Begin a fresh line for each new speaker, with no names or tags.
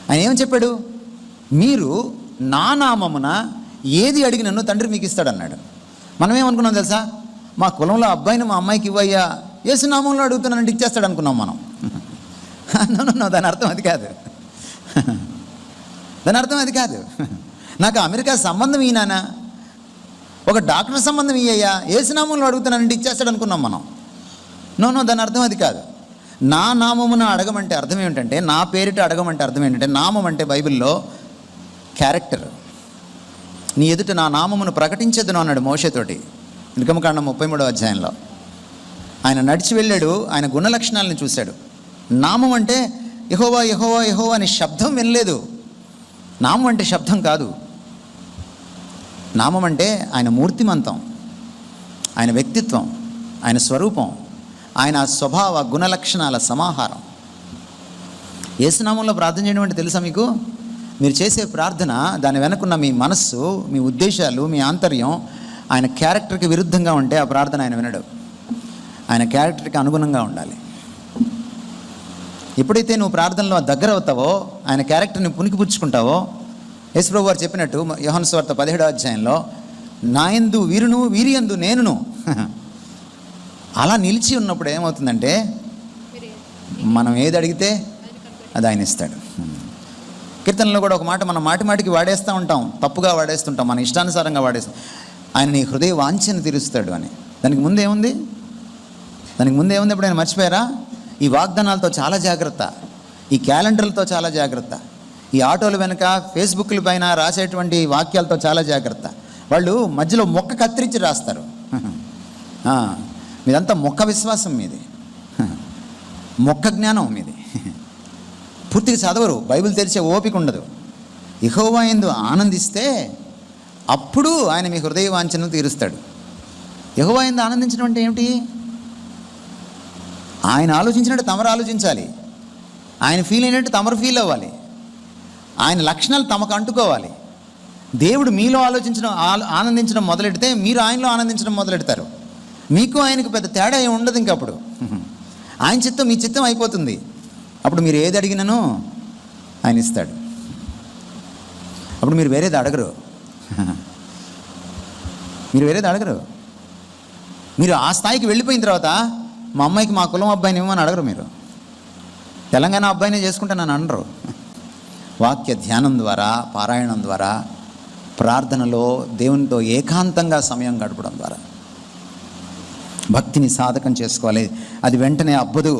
ఆయన ఏమని చెప్పాడు? మీరు నా నామమున ఏది అడిగినను తండ్రి మీకు ఇస్తాడన్నాడు. మనం ఏమనుకున్నాం తెలుసా? మా కులంలో అబ్బాయిని మా అమ్మాయికి ఇవ్వయ్యా, యేసు నామంలో అడుగుతున్నానంటే ఇచ్చేస్తాడు అనుకున్నాం మనం. నో, దాని అర్థం అది కాదు. దాని అర్థం అది కాదు. నాకు అమెరికా సంబంధం ఈయనా, ఒక డాక్టర్ సంబంధం ఇయ్యయ్యా, యేసు నామంలో అడుగుతున్నానంటే ఇచ్చేస్తాడు అనుకున్నాం మనం. నో, దాని అర్థం అది కాదు. నా నామమున అడగమంటే అర్థం ఏమిటంటే, నా పేరిట అడగమంటే అర్థం ఏంటంటే, నామం అంటే బైబిల్లో క్యారెక్టర్. నీ ఎదుట నా నామమును ప్రకటించేద్దును అన్నాడు మోషేతోటి, నిర్గమకాండం 33వ అధ్యాయంలో. ఆయన నడిచి వెళ్ళాడు, ఆయన గుణలక్షణాలను చూశాడు. నామం అంటే యెహోవా యెహోవా యెహోవా అని శబ్దం వినలేదు. నామం అంటే శబ్దం కాదు. నామం అంటే ఆయన మూర్తిమంతం, ఆయన వ్యక్తిత్వం, ఆయన స్వరూపం, ఆయన స్వభావ గుణలక్షణాల సమాహారం. యేసునామంలో ప్రార్థన చేయడం అంటే తెలుసా మీకు? మీరు చేసే ప్రార్థన, దాని వెనుకున్న మీ మనస్సు, మీ ఉద్దేశాలు, మీ ఆంతర్యం ఆయన క్యారెక్టర్కి విరుద్ధంగా ఉంటే ఆ ప్రార్థన ఆయన వినడు. ఆయన క్యారెక్టర్కి అనుగుణంగా ఉండాలి. ఎప్పుడైతే నువ్వు ప్రార్థనలో దగ్గర అవుతావో, ఆయన క్యారెక్టర్ని పుణికిపుచ్చుకుంటావో, యేసుప్రభు వారు చెప్పినట్టు యోహాను సువార్త 17వ అధ్యాయంలో, నా యందు వీరును వీరి యందు నేనును, అలా నిలిచి ఉన్నప్పుడు ఏమవుతుందంటే, మనం ఏది అడిగితే అది ఆయన ఇస్తాడు. కీర్తనలో కూడా ఒక మాట మనం మాటికి వాడేస్తూ ఉంటాం, తప్పుగా వాడేస్తుంటాం, మన ఇష్టానుసారంగా వాడేస్తాం. ఆయన నీ హృదయ వాంఛను తీరుస్తాడు అని. దానికి ముందు ఏముంది? ఇప్పుడు ఆయన మర్చిపోయారా? ఈ వాగ్దానాలతో చాలా జాగ్రత్త, ఈ క్యాలెండర్లతో చాలా జాగ్రత్త, ఈ ఆటోల వెనుక ఫేస్బుక్ల పైన రాసేటువంటి వాక్యాలతో చాలా జాగ్రత్త. వాళ్ళు మధ్యలో మొక్క కత్తిరించి రాస్తారు. మీదంతా మొక్క విశ్వాసం మీది, మొక్క జ్ఞానం మీది. పూర్తిగా చదవరు, బైబిల్ తెరిచే ఓపిక ఉండదు. యెహోవా యందు ఆనందిస్తే అప్పుడు ఆయన మీ హృదయ వాంఛను తీరుస్తాడు. యెహోవా యందు ఆనందించడం అంటే ఏమిటి? ఆయన ఆలోచించినట్టు తమరు ఆలోచించాలి, ఆయన ఫీల్ అయినట్టు తమరు ఫీల్ అవ్వాలి, ఆయన లక్షణాలు తమకు అంటుకోవాలి. దేవుడు మీలో ఆనందించడం మొదలెడితే మీరు ఆయనలో ఆనందించడం మొదలెడతారు. మీకు ఆయనకు పెద్ద తేడా ఏమి ఉండదు. ఇంక అప్పుడు ఆయన చిత్తం మీ చిత్తం అయిపోతుంది. అప్పుడు మీరు ఏది అడిగినను ఆయన ఇస్తాడు. అప్పుడు మీరు వేరేది అడగరు. మీరు ఆ స్థాయికి వెళ్ళిపోయిన తర్వాత మా అమ్మాయికి మా కులం అబ్బాయిని ఇవ్వమని అడగరు. మీరు తెలంగాణ అబ్బాయినే చేసుకుంటానని అనరు. వాక్య ధ్యానం ద్వారా, పారాయణం ద్వారా, ప్రార్థనలో దేవునితో ఏకాంతంగా సమయం గడపడం ద్వారా భక్తిని సాధకం చేసుకోవాలి. అది వెంటనే అబ్బదు.